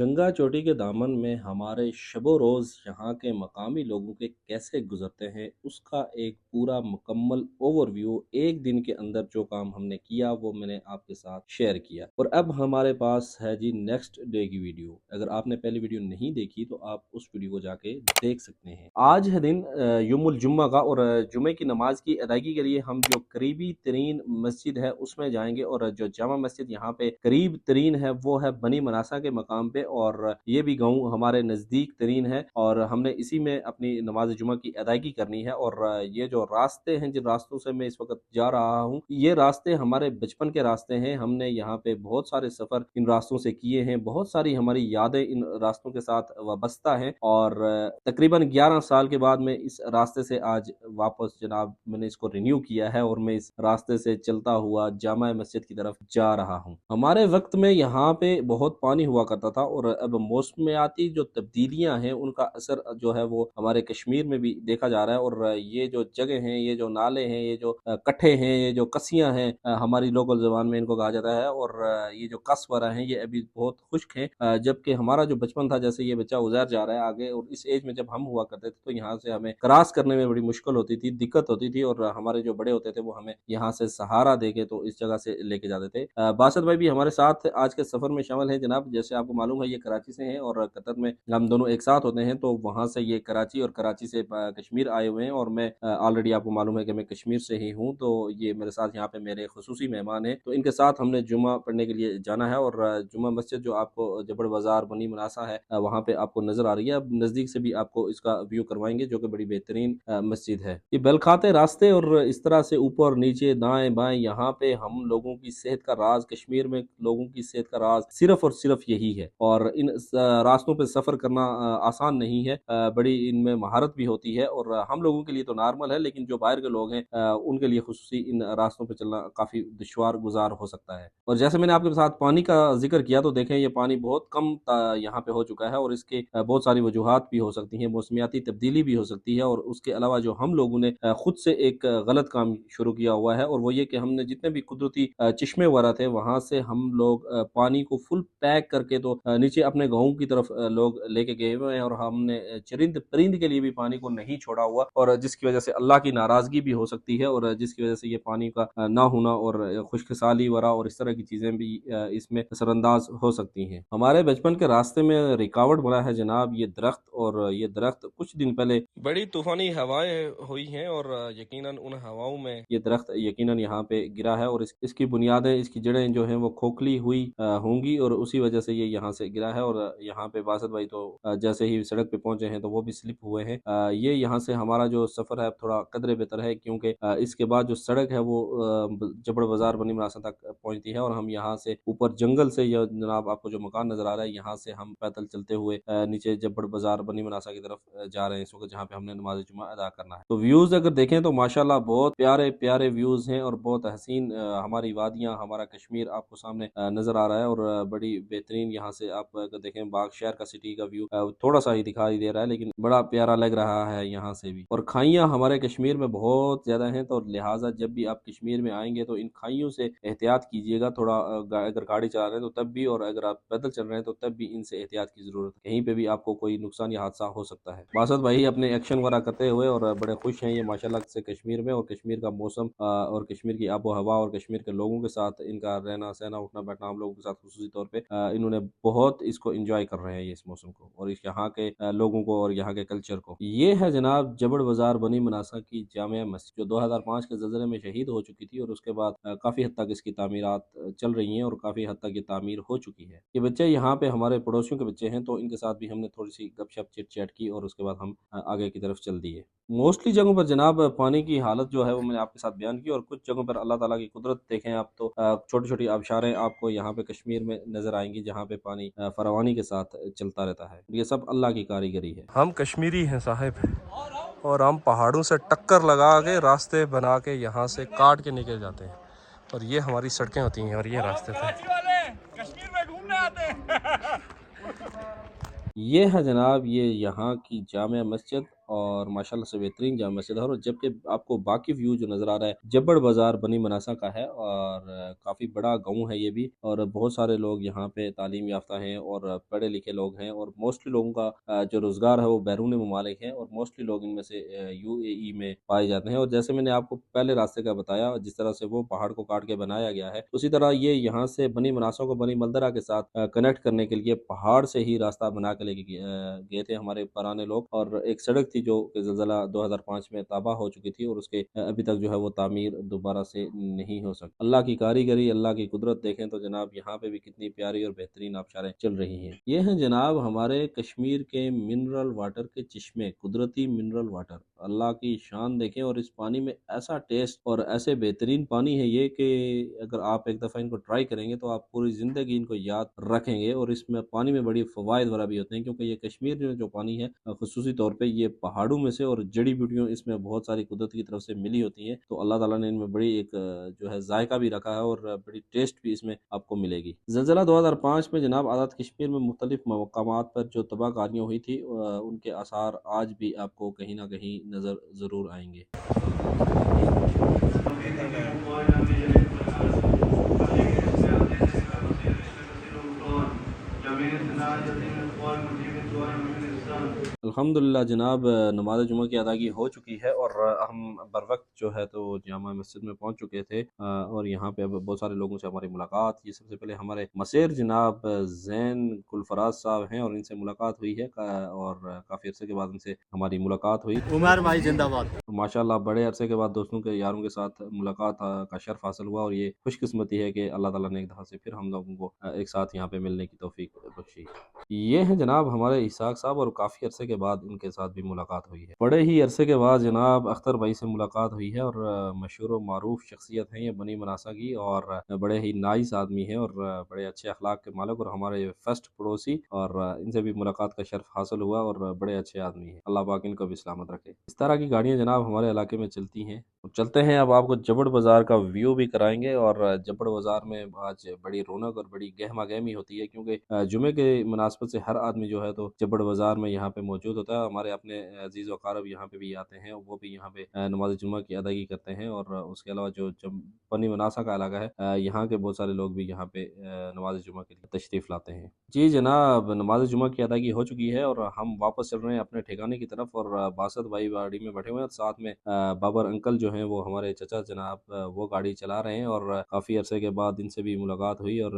गंगा चोटी के दामन में हमारे शबो रोज़ यहाँ के मकामी लोगों के कैसे गुज़रते हैं, उसका एक पूरा मुकम्मल ओवरव्यू एक दिन के अंदर जो काम हमने किया वो मैंने आपके साथ शेयर किया। और अब हमारे पास है जी नेक्स्ट डे की वीडियो। अगर आपने पहली वीडियो नहीं देखी तो आप उस वीडियो को जाके देख सकते हैं। आज है दिन यौमुल जुम्मा का और जुमे की नमाज की अदायगी के लिए हम जो करीबी तरीन मस्जिद है उसमें जाएंगे और जो जामा मस्जिद यहाँ पे करीब तरीन है वो है बनी मनासा के मकाम पे और ये भी गाँव हमारे नज़दीक तरीन है और हमने इसी में अपनी नमाज जुमा की अदायगी करनी है। और ये जो रास्ते हैं जिन रास्तों से मैं इस वक्त जा रहा हूँ ये रास्ते हमारे बचपन के रास्ते हैं। हमने यहाँ पे बहुत सारे सफ़र इन रास्तों से किए हैं, बहुत सारी हमारी यादें इन रास्तों के साथ वाबस्ता हैं और तकरीबन 11 साल के बाद मैं इस रास्ते से आज वापस जनाब मैंने इसको रिन्यू किया है और मैं इस रास्ते से चलता हुआ जामा मस्जिद की तरफ जा रहा हूँ। हमारे वक्त में यहाँ पे बहुत पानी हुआ करता था और अब मौसमियाती जो तब्दीलियां हैं उनका असर जो है वो हमारे कश्मीर में भी देखा जा रहा है। और ये जो जगह हैं, ये जो नाले हैं, ये जो कट्ठे हैं, ये जो कसियां हैं, हमारी लोकल जबान में इनको कहा जाता है और ये जो कसवरा हैं ये अभी बहुत खुश्क हैं। जबकि हमारा जो बचपन था जैसे ये बच्चा गुजर जा रहा है आगे और इस एज में जब हम हुआ करते थे तो यहाँ से हमें क्रॉस करने में बड़ी मुश्किल होती थी, दिक्कत होती थी और हमारे जो बड़े होते थे वो हमें यहाँ से सहारा देके तो इस जगह से लेके जाते थे। बासत भाई भी हमारे साथ आज के सफर में शामिल है जनाब। जैसे आपको मालूम है ये कराची से हैं और कतर में हम दोनों एक साथ होते हैं तो वहाँ से ये कराची और कराची से कश्मीर आए हुए हैं और मैं ऑलरेडी आपको मालूम है कि मैं कश्मीर से ही हूँ। तो ये मेरे साथ यहाँ पे मेरे खुसूसी मेहमान हैं तो इनके साथ हमने जुमा पढ़ने के लिए जाना है और जुमा मस्जिद जो आपको जबड़ बाजार बनी मनासा है वहाँ पे आपको नजर आ रही है। अब नजदीक से भी आपको इसका व्यू करवाएंगे जो कि बड़ी बेहतरीन मस्जिद है। ये बलखाते रास्ते और इस तरह से ऊपर नीचे दाएं बाएं यहाँ पे हम लोगों की सेहत का राज, कश्मीर में लोगों की सेहत का राज सिर्फ और सिर्फ यही है। और इन रास्तों पे सफर करना आसान नहीं है, बड़ी इनमें महारत भी होती है और हम लोगों के लिए तो नॉर्मल है लेकिन जो बाहर के लोग हैं उनके लिए खुसूसी इन रास्तों पे चलना काफी दुश्वार गुजार हो सकता है। और जैसे मैंने आपके साथ पानी का जिक्र किया तो देखें ये पानी बहुत कम यहाँ पे हो चुका है और इसके बहुत सारी वजूहात भी हो सकती हैं, मौसमियाती तब्दीली भी हो सकती है और उसके अलावा जो हम लोगों ने खुद से एक गलत काम शुरू किया हुआ है और वो ये कि हमने जितने भी कुदरती चश्मे वगैरह थे वहां से हम लोग पानी को फुल पैक करके तो नीचे अपने गाँव की तरफ लोग लेके गए हुए हैं और हमने चरिंद परिंद के लिए भी पानी को नहीं छोड़ा हुआ और जिसकी वजह से अल्लाह की नाराजगी भी हो सकती है और जिसकी वजह से ये पानी का ना होना और खुशकसाली वगैरह और इस तरह की चीजें भी इसमें असरअंदाज हो सकती हैं। हमारे बचपन के रास्ते में रिकावट बना है जनाब ये दरख्त और ये दरख्त कुछ दिन पहले बड़ी तूफानी हवाएं हुई हैं और यकीनन उन हवाओं में ये दरख्त यकीनन यहाँ पे गिरा है और इसकी बुनियादें, इसकी जड़ें जो हैं वो खोखली हुई होंगी और उसी वजह से ये यहाँ से गिरा है। और यहाँ पे बासत भाई तो जैसे ही सड़क पे पहुंचे हैं तो वो भी स्लिप हुए हैं। ये यहाँ से हमारा जो सफर है थोड़ा कदरे बेहतर है क्योंकि इसके बाद जो सड़क है वो जबड़ बाजार बनी मनासा तक पहुंचती है और हम यहाँ से ऊपर जंगल से या जनाब आपको जो मकान नजर आ रहा है यहाँ से हम पैदल चलते हुए नीचे जबड़ बाजार बनी मनासा की तरफ जा रहे हैं इस वक्त जहाँ पे हमने नमाज जुमा अदा करना है। तो व्यूज अगर देखें तो माशाल्लाह बहुत प्यारे प्यारे व्यूज हैं और बहुत हसीन हमारी वादियां, हमारा कश्मीर आपको सामने नजर आ रहा है और बड़ी बेहतरीन यहाँ से आप अगर देखें बाग शहर का सिटी का व्यू थोड़ा सा ही दिखाई दे रहा है लेकिन बड़ा प्यारा लग रहा है यहाँ से भी। और खाइयाँ हमारे कश्मीर में बहुत ज्यादा हैं तो लिहाजा जब भी आप कश्मीर में आएंगे तो इन खाइयों से एहतियात कीजिएगा थोड़ा। अगर गाड़ी चला रहे हैं तो तब भी और अगर आप पैदल चल रहे हैं तो तब भी इनसे एहतियात की जरूरत है, कहीं पे भी आपको कोई नुकसान या हादसा हो सकता है। बासत भाई अपने एक्शन वगैरह करते हुए और बड़े खुश हैं ये माशाल्लाह से कश्मीर में और कश्मीर का मौसम और कश्मीर की आबो हवा और कश्मीर के लोगों के साथ इनका रहना सहना उठना बैठना हम लोगों के साथ खुसूसी तौर पे इन्होंने बहुत इसको एंजॉय कर रहे हैं ये इस मौसम को और इस यहाँ के लोगों को और यहाँ के कल्चर को। ये है जनाब जबड़ बाजार बनी मनासा की जामिया मस्जिद जो 2005 के ज़लज़ले में शहीद हो चुकी थी और उसके बाद काफी हद तक इसकी तामीरात चल रही हैं और काफी हद तक ये तामीर हो चुकी है। ये बच्चे यहाँ पे हमारे पड़ोसियों के बच्चे हैं तो इनके साथ भी हमने थोड़ी सी गपशप चिट चैट की और उसके बाद हम आगे की तरफ चल दिए। मोस्टली जगहों पर जनाब पानी की हालत जो है वो मैंने आपके साथ बयान की और कुछ जगहों पर अल्लाह ताला की कुदरत देखें आप तो छोटी छोटी आबशारें आपको यहाँ पे कश्मीर में नजर आएंगी जहाँ पे पानी फरावानी के साथ चलता रहता है। ये सब अल्लाह की कारीगरी है। हम कश्मीरी हैं साहिब और हम पहाड़ों से टक्कर लगा के रास्ते बना के यहाँ से काट के निकल जाते हैं और ये हमारी सड़कें होती हैं और ये रास्ते थे। कश्मीर में घूमने आते हैं। ये है जनाब ये यहाँ की जामिया मस्जिद और माशाल्लाह से बेहतरीन जामा मस्जिद है। और जबकि आपको बाकी व्यू जो नज़र आ रहा है जब्बड़ बाज़ार बनी मनासा का है, और काफ़ी बड़ा गाँव है ये भी, और बहुत सारे लोग यहाँ पे तालीम याफ्ता हैं और पढ़े लिखे लोग हैं, और मोस्टली लोगों का जो रोज़गार है वो बैरून ममालिक है, और मोस्टली लोग इनमें से यूएई में पाए जाते हैं। और जैसे मैंने आपको पहले रास्ते का बताया, जिस तरह से वो पहाड़ को काट के बनाया गया है, उसी तरह ये यहाँ से बनी मनासा को बनी मलदरा के साथ कनेक्ट करने के लिए पहाड़ से ही रास्ता बना के लेके गए थे हमारे पुराने लोग। और एक सड़क थी जो कि ज़लज़ला 2005 में तबाह हो चुकी थी, और उसके अभी तक जो है वो तामीर दोबारा से नहीं हो सकती। अल्लाह की कारीगरी, अल्लाह की कुदरत देखें तो जनाब यहाँ पे भी कितनी प्यारी और बेहतरीन आबशारें चल रही हैं। ये हैं जनाब हमारे कश्मीर के मिनरल वाटर के चश्मे, कुदरती मिनरल वाटर। अल्लाह की शान देखें, और इस पानी में ऐसा टेस्ट और ऐसे बेहतरीन पानी है ये कि अगर आप एक दफ़ा इनको ट्राई करेंगे तो आप पूरी ज़िंदगी इनको याद रखेंगे। और इसमें पानी में बड़ी फ़वाइद वाला भी होते हैं, क्योंकि ये कश्मीर में जो पानी है ख़ुसूसी तौर पे ये पहाड़ों में से और जड़ी बूटियों इसमें बहुत सारी कुदरत की तरफ से मिली होती हैं। तो अल्लाह ताला ने इनमें बड़ी एक जो है जायका भी रखा है, और बड़ी टेस्ट भी इसमें आपको मिलेगी। ज़लज़ला 2005 में जनाब आज़ाद कश्मीर में मुख्तलिफ मकामात पर जो तबाहकारियाँ हुई थी उनके आसार आज भी आपको कहीं न कहीं नज़र ज़रूर आएँगे। अल्हम्दुलिल्लाह जनाब, नमाज़ जुमा की अदायगी हो चुकी है, और हम बर वक़्त जो है तो जामा मस्जिद में पहुँच चुके थे, और यहाँ पे अब बहुत सारे लोगों से हमारी मुलाकात हुई। सबसे पहले हमारे मसेर जनाब ज़ैन गुलफराज साहब हैं, और इनसे मुलाकात हुई है और काफ़ी अरसे के बाद इनसे हमारी मुलाकात हुई। उमर भाई जिंदाबाद। माशाल्लाह बड़े अरसे के बाद दोस्तों के यारों के साथ मुलाकात का शर्फ हासिल हुआ, और ये खुशकिस्मती है कि अल्लाह ताला ने एक दफ़ा से फिर हम लोगों को एक साथ यहाँ पे मिलने की तौफीक बख्शी। ये हैं जनाब हमारे इसहाक साहब, और काफ़ी अरसे के बाद इनके साथ भी मुलाकात हुई है। बड़े ही अरसे के बाद जनाब अख्तर भाई से मुलाकात हुई है, और मशहूर व मारूफ शख्सियत हैं ये बनी मनासा की, और बड़े ही नाइस आदमी हैं, और बड़े अच्छे अखलाक के मालिक, और हमारे फर्स्ट पड़ोसी, और इनसे भी मुलाकात का शर्फ हासिल हुआ, और बड़े अच्छे आदमी हैं। अल्लाह पाक इनको भी सलामत रखे। इस तरह की गाड़ियाँ जनाब हमारे इलाके में चलती हैं। अब चलते हैं, अब आपको जब्बड़ बाज़ार का व्यू भी कराएँगे, और जब्बड़ बाज़ार में आज बड़ी रौनक और बड़ी गहमा-गहमी होती है, क्योंकि जुमे के मुनासबत से हर आदमी जो है तो जब्बड़ बाज़ार में यहाँ पे मौजूद होता है। हमारे अपने अज़ीज़ व अक़ारिब यहाँ पे भी आते हैं, वो भी यहाँ पे नमाज़ जुमा की अदायगी करते हैं, और उसके अलावा जो जब बनी मनासा का इलाका है, यहाँ के बहुत सारे लोग भी यहाँ पे नमाज़ जुमा के लिए तशरीफ़ लाते हैं। जी जनाब, नमाज़ जुमा की अदायगी हो चुकी है, और हम वापस चल रहे हैं अपने ठिकाने की तरफ, और बासत भाई गाड़ी में बैठे हुए हैं, और साथ में बाबर अंकल जो हैं वो हमारे चचा जनाब वो गाड़ी चला रहे हैं, और काफ़ी अरसे के बाद इनसे भी मुलाकात हुई, और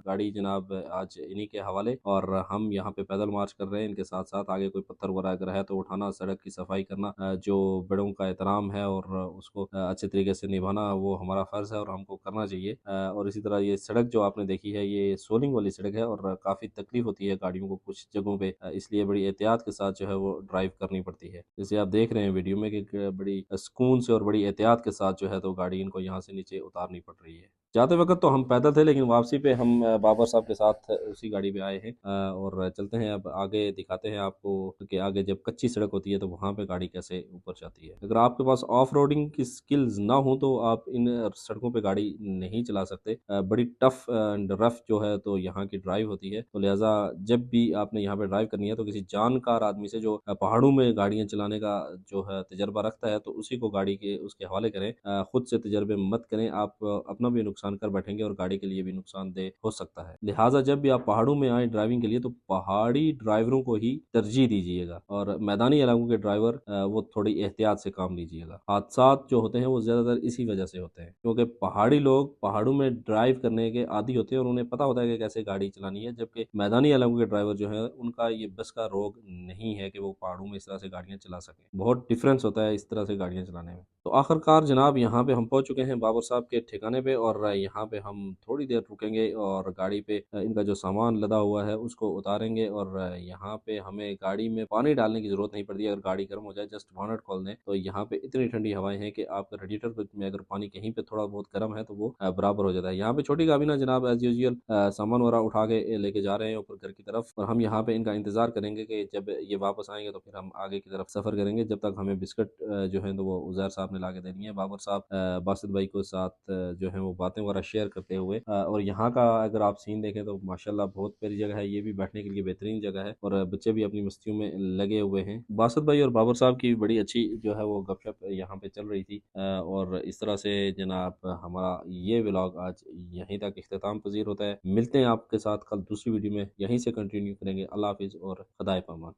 गाड़ी जनाब आज इन्हीं के हवाले, और हम यहाँ पे पैदल मार्च कर रहे हैं। इनके साथ साथ आगे कोई पत्थर वगैरह अगर है तो उठाना, सड़क की सफाई करना, जो बड़ों का एहतराम है और उसको अच्छे तरीके से निभाना, वो हमारा फ़र्ज़ है और हमको करना चाहिए। और इसी तरह ये सड़क जो आपने देखी है ये सोलिंग वाली सड़क है, और काफ़ी तकलीफ़ होती है गाड़ियों को कुछ जगहों पे, इसलिए बड़ी एहतियात के साथ जो है वो ड्राइव करनी पड़ती है। जैसे आप देख रहे हैं वीडियो में कि बड़ी सुकून से और बड़ी एहतियात के साथ जो है तो गाड़ी इनको यहाँ से नीचे उतारनी पड़ रही है। जाते वक़्त तो हम पैदल थे, लेकिन वापसी पे हम बाबर साहब के साथ उसी गाड़ी में आए हैं, और चलते हैं अब आगे, दिखाते हैं आपको कि आगे जब कच्ची सड़क होती है तो वहाँ पे गाड़ी कैसे ऊपर जाती है। अगर आपके पास ऑफ रोडिंग की स्किल्स ना हो तो आप इन सड़कों पे गाड़ी नहीं चला सकते। बड़ी टफ एंड रफ जो है तो यहाँ की ड्राइव होती है, तो लिहाजा जब भी आपने यहाँ पे ड्राइव करनी है तो किसी जानकार आदमी से, जो पहाड़ों में गाड़ियाँ चलाने का जो है तजर्बा रखता है, तो उसी को गाड़ी के उसके हवाले करें। खुद से तजर्बे मत करें, आप अपना भी नुकसान कर बैठेंगे और गाड़ी के लिए भी नुकसानदेह हो सकता है। लिहाजा जब भी आप पहाड़ों में आए ड्राइविंग के लिए तो पहाड़ी ड्राइवरों को ही तरजीह दीजिएगा, और मैदानी इलाकों के ड्राइवर वो थोड़ी एहतियात से काम लीजिएगा। हादसात जो होते हैं वो ज़्यादातर इसी वजह से होते हैं, क्योंकि पहाड़ी लोग पहाड़ों में ड्राइव करने के आदी होते हैं और उन्हें पता होता है कि कैसे गाड़ी चलानी है, जबकि मैदानी इलाकों के ड्राइवर जो है उनका ये बस का रोग नहीं है कि वो पहाड़ों में इस तरह से गाड़ियाँ चला सकें। बहुत डिफरेंस होता है इस तरह से गाड़ियाँ चलाने में। तो आखिरकार जनाब यहाँ पे हम पहुँच चुके हैं बाबर साहब के ठिकाने पे, और यहाँ पे हम थोड़ी देर रुकेंगे और गाड़ी पे इनका जो सामान लदा हुआ है उसको उतारेंगे, और यहाँ पे हमें गाड़ी में पानी डालने की ज़रूरत नहीं पड़ती। अगर गाड़ी गर्म हो जाए जस्ट बोनट खोल दें तो यहाँ पे इतनी ठंडी हवाएं हैं कि आपका रेडिएटर में अगर पानी कहीं पे थोड़ा बहुत गर्म है तो वो बराबर हो जाता है। यहाँ पे छोटी काबीना जनाब एज यूजुअल सामान वगैरह उठा के लेके जा रहे हैं ऊपर घर की तरफ, और हम यहाँ पे इनका इंतज़ार करेंगे कि जब ये वापस आएंगे तो फिर हम आगे की तरफ सफ़र करेंगे। जब तक हमें बिस्किट जो है तो वो उज़ैर साहब ने ला के देनी है। बाबर साहब बासित भाई को साथ जो है वो बातें باتیں وغیرہ شیئر کرتے ہوئے اور یہاں کا اگر آپ سین دیکھیں تو ماشاءاللہ بہت پیاری جگہ ہے، یہ بھی بیٹھنے کے لیے بہترین جگہ ہے اور بچے بھی اپنی مستیوں میں لگے ہوئے ہیں۔ باسط بھائی اور بابر صاحب کی بڑی اچھی جو ہے وہ گپ شپ یہاں پہ چل رہی تھی اور اس طرح سے جناب ہمارا یہ ولاگ آج یہیں تک اختتام پذیر ہوتا ہے۔ ملتے ہیں آپ کے ساتھ کل دوسری ویڈیو میں، یہیں سے کنٹینیو کریں گے۔ اللہ حافظ اور خدائے پامان۔